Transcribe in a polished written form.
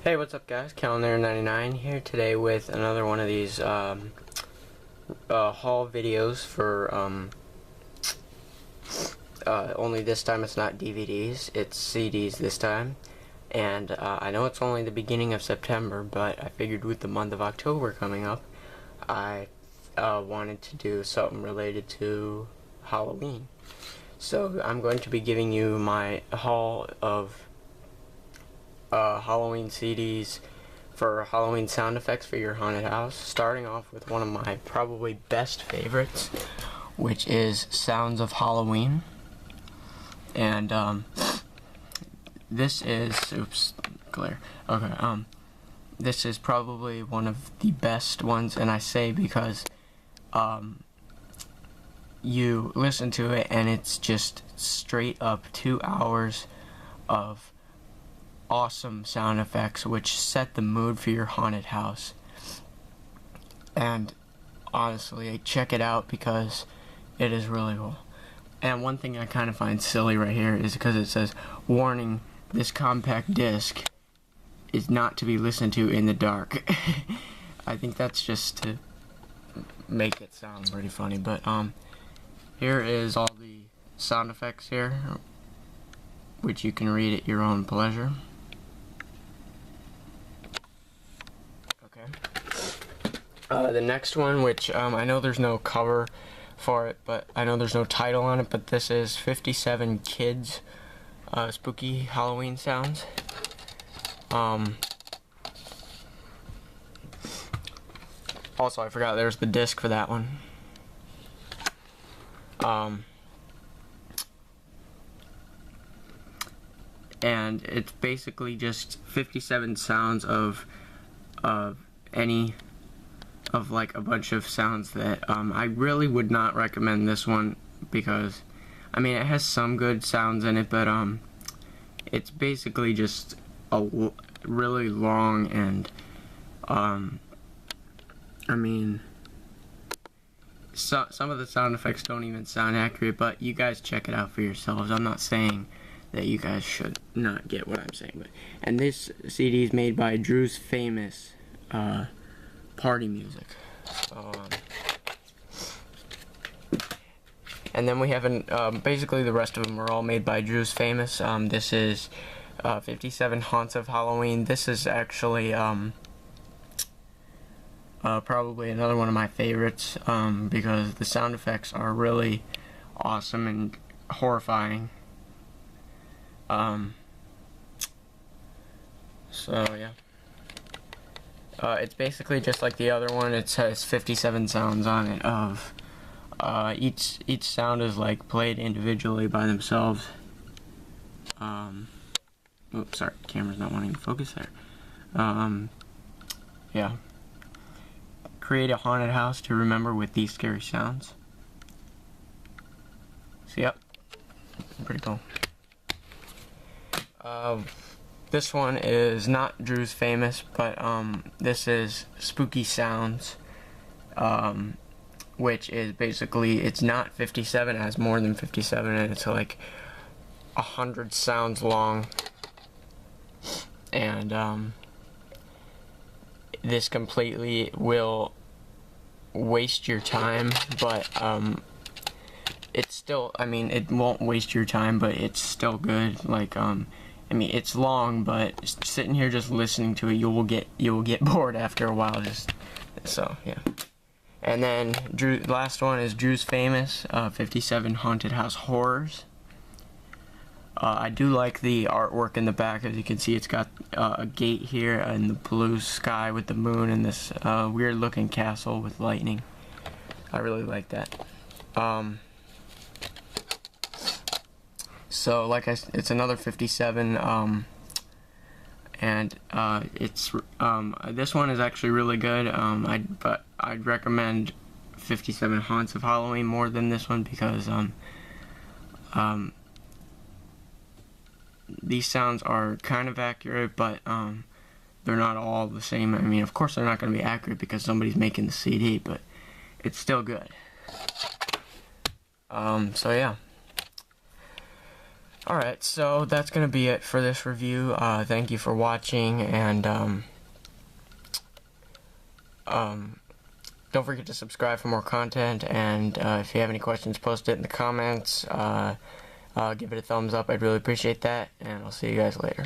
Hey, what's up guys? Calendar99 here today with another one of these haul videos for only this time it's not DVDs, it's CDs this time. And I know it's only the beginning of September, but I figured with the month of October coming up, I wanted to do something related to Halloween. So I'm going to be giving you my haul of Halloween CDs for Halloween sound effects for your haunted house, starting off with one of my probably best favorites, which is Sounds of Halloween. And this is this is probably one of the best ones, and I say because you listen to it and it's just straight up 2 hours of awesome sound effects which set the mood for your haunted house. And honestly, check it out because it is really cool. And one thing I kind of find silly right here is because it says, warning, this compact disc is not to be listened to in the dark. I think that's just to make it sound pretty funny, but here is all the sound effects here, which you can read at your own pleasure. The next one, which I know there's no cover for it, but I know there's no title on it, but this is 57 Kids Spooky Halloween Sounds. Also, I forgot there's the disc for that one. And it's basically just 57 sounds of like a bunch of sounds that I really would not recommend this one because I mean it has some good sounds in it, but it's basically just a really long and I mean some of the sound effects don't even sound accurate, but you guys check it out for yourselves. I'm not saying that you guys should not get what I'm saying, and this CD is made by Drew's Famous Party Music. And then we have basically the rest of them are all made by Drew's Famous. This is 57 Haunts of Halloween. This is actually probably another one of my favorites because the sound effects are really awesome and horrifying. So yeah. It's basically just like the other one. It has 57 sounds on it of each sound is like played individually by themselves. Oops, sorry, camera's not wanting to focus there. Yeah. Create a haunted house to remember with these scary sounds. So yep, pretty cool. This one is not Drew's Famous, but this is Spooky Sounds, which is basically, it's not 57, it has more than 57, and it's like 100 sounds long. And this completely will waste your time, but it's still, I mean, it won't waste your time, but it's still good. Like I mean, it's long, but sitting here just listening to it, you will get bored after a while. So yeah. And then last one is Drew's Famous 57 Haunted House Horrors. I do like the artwork in the back. As you can see, it's got a gate here and the blue sky with the moon and this weird looking castle with lightning. I really like that. So like it's another 57, and it's this one is actually really good. But I'd recommend 57 Haunts of Halloween more than this one because these sounds are kind of accurate, but they're not all the same. I mean, of course they're not going to be accurate because somebody's making the CD, but it's still good. So yeah. Alright, so that's gonna be it for this review. Thank you for watching, and don't forget to subscribe for more content, and if you have any questions, post it in the comments. Give it a thumbs up, I'd really appreciate that, and I'll see you guys later.